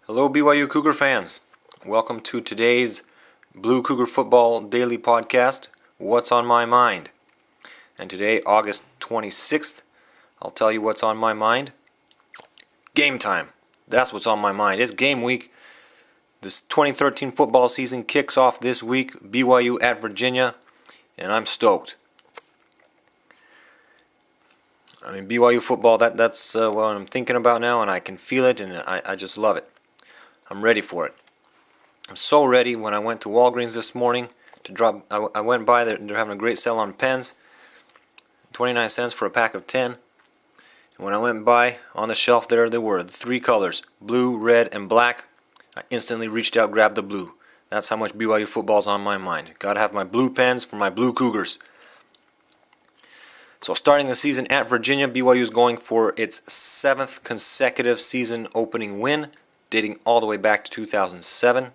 Hello BYU Cougar fans. Welcome to today's Blue Cougar Football Daily Podcast, What's on My Mind. And today, August 26th, I'll tell you what's on my mind. Game time. That's what's on my mind. It's game week. This 2013 football season kicks off this week, BYU at Virginia, and I'm stoked. BYU football, that's what I'm thinking about now, and I can feel it, and I just love it. I'm ready for it. I'm so ready. When I went to Walgreens this morning to drop, I went by, they're having a great sale on pens, 29 cents for a pack of 10. And when I went by, on the shelf there they were, the three colors, blue, red, and black. I instantly reached out, grabbed the blue. That's how much BYU football's on my mind. Gotta have my blue pens for my Blue Cougars. So starting the season at Virginia, BYU is going for its 7th consecutive season opening win, dating all the way back to 2007.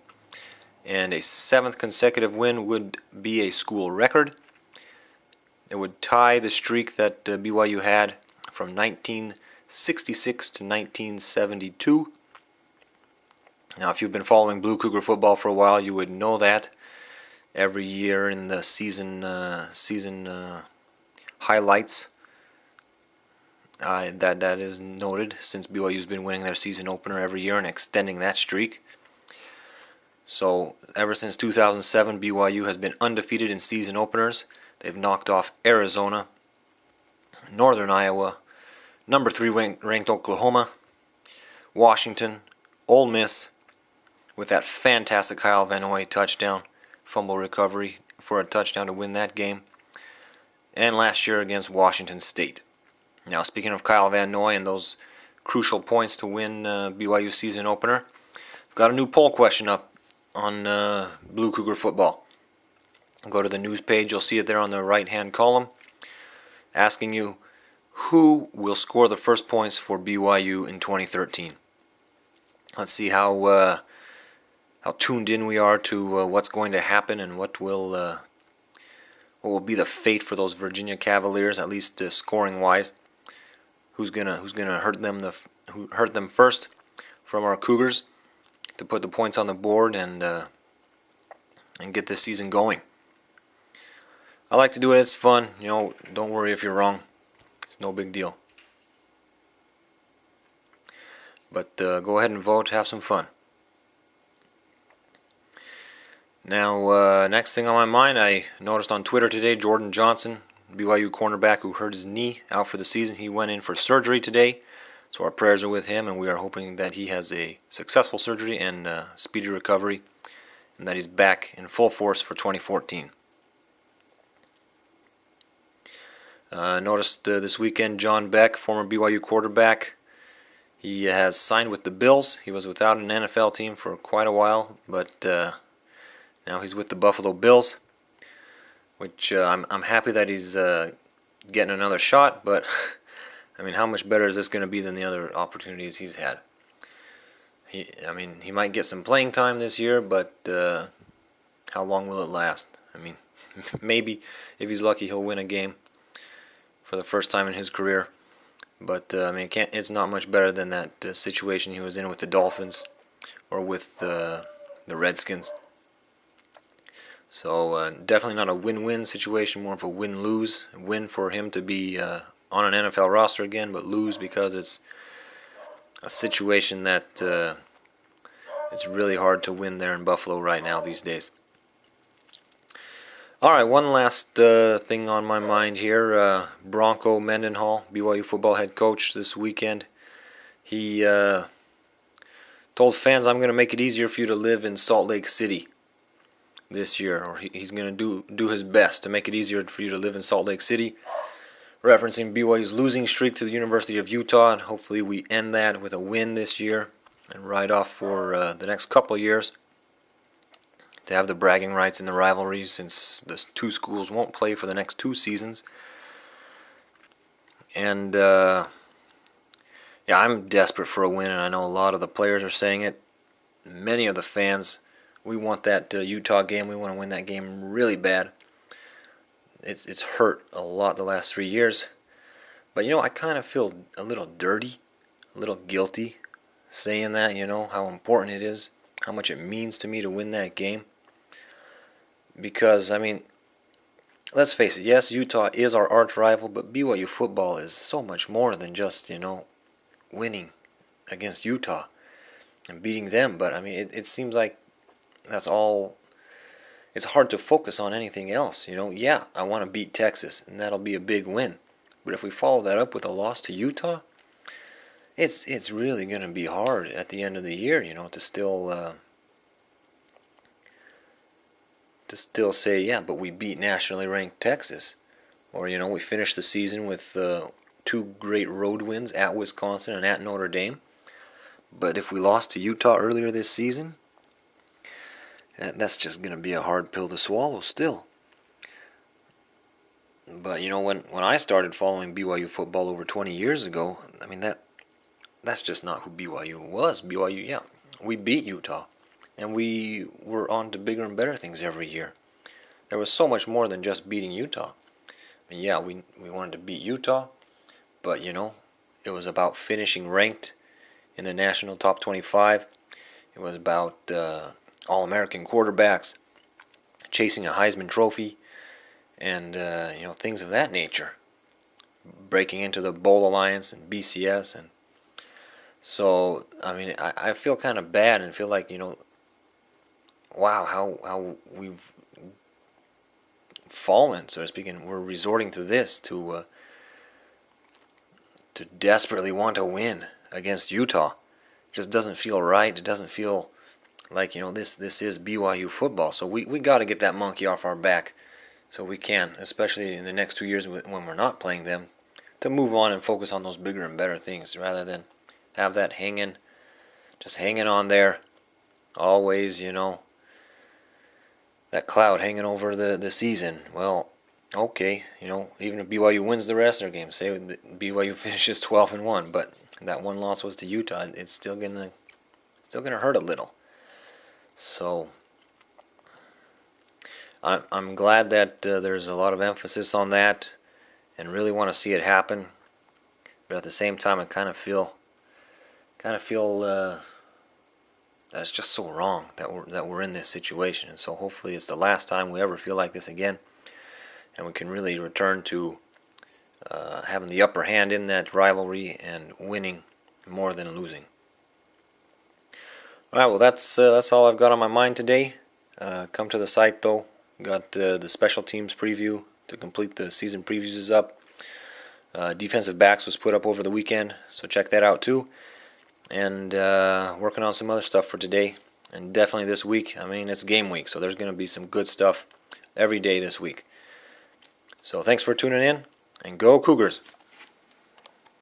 And a 7th consecutive win would be a school record. It would tie the streak that BYU had from 1966 to 1972. Now, if you've been following Blue Cougar football for a while, you would know that every year in the season highlights that is noted, since BYU's been winning their season opener every year and extending that streak. So ever since 2007, BYU has been undefeated in season openers. They've knocked off Arizona, Northern Iowa, number 3 ranked Oklahoma, Washington, Ole Miss, with that fantastic Kyle Van Noy touchdown, fumble recovery for a touchdown to win that game, and last year against Washington State. Now, speaking of Kyle Van Noy and those crucial points to win BYU season opener, I've got a new poll question up on Blue Cougar Football. Go to the news page, you'll see it there on the right-hand column, asking you who will score the first points for BYU in 2013. Let's see how tuned in we are to what's going to happen and what will be the fate for those Virginia Cavaliers, at least scoring-wise. Who's gonna hurt them first from our Cougars to put the points on the board and get this season going. I like to do it. It's fun. Don't worry if you're wrong. It's no big deal. But go ahead and vote. Have some fun. Now, next thing on my mind, I noticed on Twitter today, Jordan Johnson, BYU cornerback who hurt his knee, out for the season. He went in for surgery today, so our prayers are with him, and we are hoping that he has a successful surgery and speedy recovery, and that he's back in full force for 2014. Noticed this weekend John Beck, former BYU quarterback, he has signed with the Bills. He was without an NFL team for quite a while, but now he's with the Buffalo Bills, which I'm happy that he's getting another shot, but how much better is this going to be than the other opportunities he's had? He might get some playing time this year, but how long will it last? Maybe if he's lucky, he'll win a game for the first time in his career, but it's not much better than that situation he was in with the Dolphins or with the Redskins. So definitely not a win-win situation, more of a win-lose. Win for him to be on an NFL roster again, but lose because it's a situation that it's really hard to win there in Buffalo right now these days. All right, one last thing on my mind here. Bronco Mendenhall, BYU football head coach, this weekend, he told fans, "I'm going to make it easier for you to live in Salt Lake City this year," or he's going to do his best to make it easier for you to live in Salt Lake City, referencing BYU's losing streak to the University of Utah, and hopefully we end that with a win this year and ride off for the next couple of years to have the bragging rights in the rivalry, since the two schools won't play for the next 2 seasons. And I'm desperate for a win, and I know a lot of the players are saying it. Many of the fans, we want that Utah game. We want to win that game really bad. It's hurt a lot the last 3 years. But I kind of feel a little dirty, a little guilty saying that, how important it is, how much it means to me to win that game. Because, let's face it, yes, Utah is our arch rival, but BYU football is so much more than just, winning against Utah and beating them. But, it seems like that's all. It's hard to focus on anything else. Yeah, I want to beat Texas, and that'll be a big win. But if we follow that up with a loss to Utah, it's really going to be hard at the end of the year, to still say, yeah, but we beat nationally ranked Texas. Or, we finished the season with 2 great road wins at Wisconsin and at Notre Dame. But if we lost to Utah earlier this season, that's just going to be a hard pill to swallow still. But, when I started following BYU football over 20 years ago, that's just not who BYU was. BYU, yeah, we beat Utah. And we were on to bigger and better things every year. There was so much more than just beating Utah. Yeah, we wanted to beat Utah, but, it was about finishing ranked in the national top 25. It was about All-American quarterbacks, chasing a Heisman Trophy, and, things of that nature. Breaking into the Bowl Alliance and BCS. And so, I feel kind of bad and feel like, wow, how we've fallen, so to speak, and we're resorting to this to desperately want to win against Utah. It just doesn't feel right. It doesn't feel like, this is BYU football. So we got to get that monkey off our back so we can, especially in the next 2 years when we're not playing them, to move on and focus on those bigger and better things rather than have that just hanging on there always, that cloud hanging over the season. Well, okay, even if BYU wins the rest of their games, say BYU finishes 12-1, but that one loss was to Utah, it's still gonna hurt a little. So I'm glad that there's a lot of emphasis on that, and really want to see it happen. But at the same time, I kind of feel that's just so wrong that we're in this situation. And so hopefully it's the last time we ever feel like this again, and we can really return to having the upper hand in that rivalry and winning more than losing. All right, well, that's all I've got on my mind today. Come to the site, though. Got the special teams preview to complete the season previews is up. Defensive backs was put up over the weekend, so check that out too. And working on some other stuff for today, and definitely this week. It's game week, so there's going to be some good stuff every day this week. So thanks for tuning in, and go Cougars!